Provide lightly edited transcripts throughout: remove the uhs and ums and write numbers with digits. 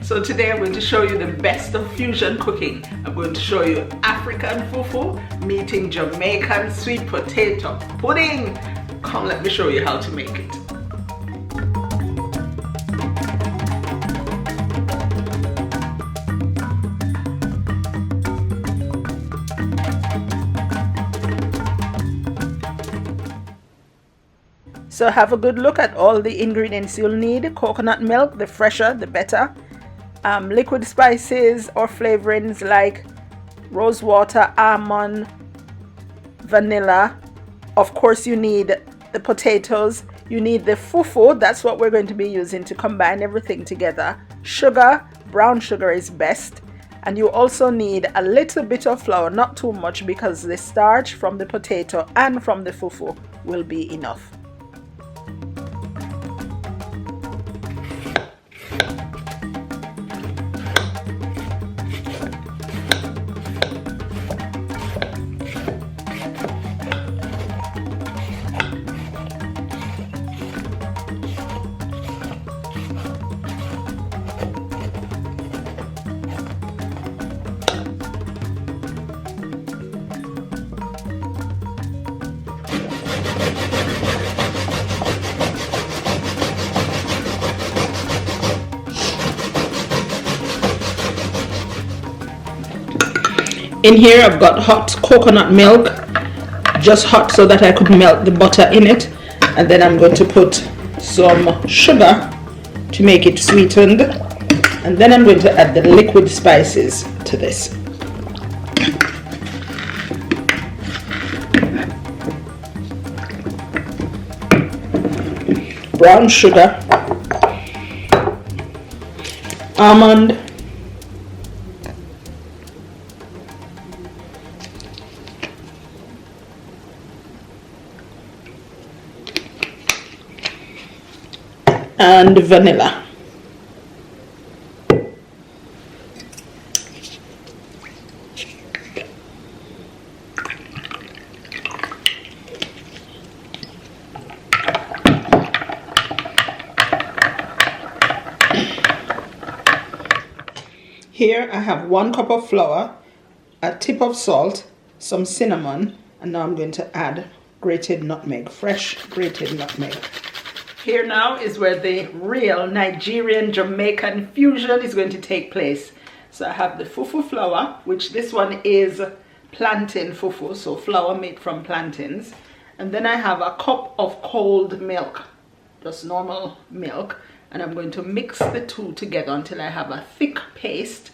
So today I'm going to show you the best of fusion cooking. I'm going to show you African fufu meeting Jamaican sweet potato pudding. Come, let me show you how to make it. So have a good look at all the ingredients you'll need. Coconut milk, the fresher the better. Liquid spices or flavorings like rose water, almond, vanilla. Of course you need the potatoes. You need the fufu, that's what we're going to be using to combine everything together. Sugar, brown sugar is best. And you also need a little bit of flour, not too much, because the starch from the potato and from the fufu will be enough. In here I've got hot coconut milk, just hot so that I could melt the butter in it, and then I'm going to put some sugar to make it sweetened, and then I'm going to add the liquid spices to this. Brown sugar, almond, and vanilla. Here I have 1 cup of flour, a tip of salt, some cinnamon, and now I'm going to add grated nutmeg, fresh grated nutmeg. Here now is where the real Nigerian Jamaican fusion is going to take place. So I have the fufu flour, which this one is plantain fufu, so flour made from plantains. And then I have a cup of cold milk, just normal milk. And I'm going to mix the two together until I have a thick paste.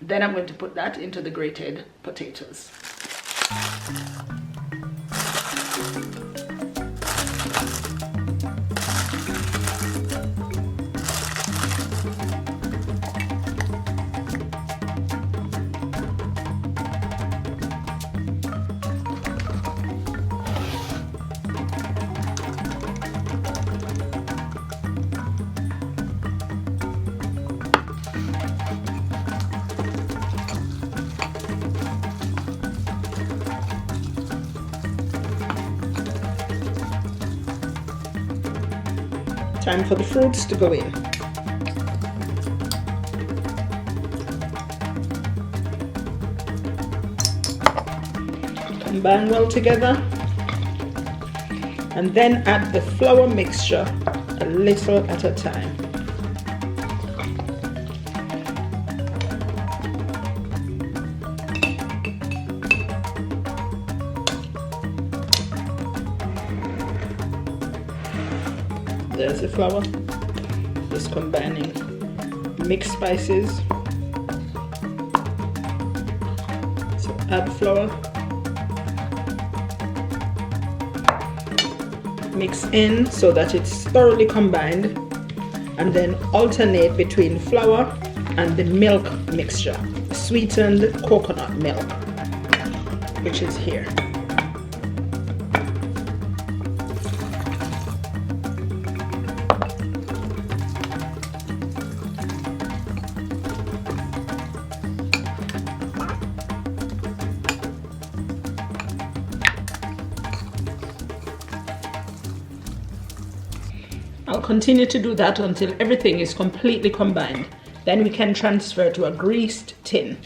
Then I'm going to put that into the grated potatoes. Time for the fruits to go in. Combine well together, and then add the flour mixture a little at a time. There's the flour. Just combining mixed spices. So add flour. Mix in so that it's thoroughly combined, and then alternate between flour and the milk mixture, sweetened coconut milk, which is here. I'll continue to do that until everything is completely combined. Then we can transfer to a greased tin.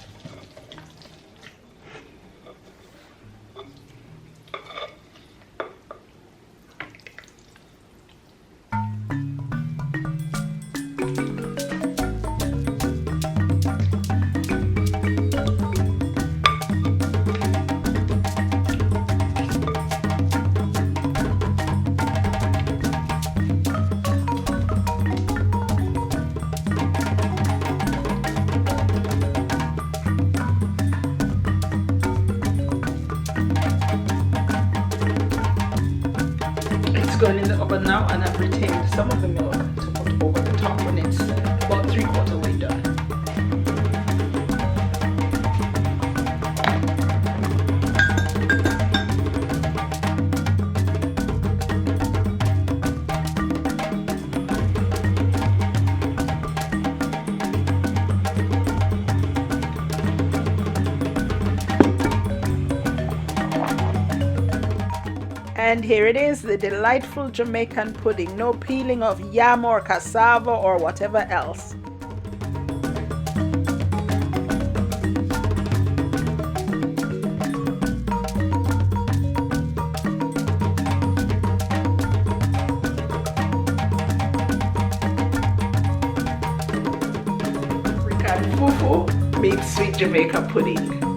Going in the oven now, and I've retained some of the milk to put over the top when it's about 3/4 way done. And here it is, the delightful Jamaican pudding. No peeling of yam or cassava or whatever else. Fufu makes sweet Jamaican pudding.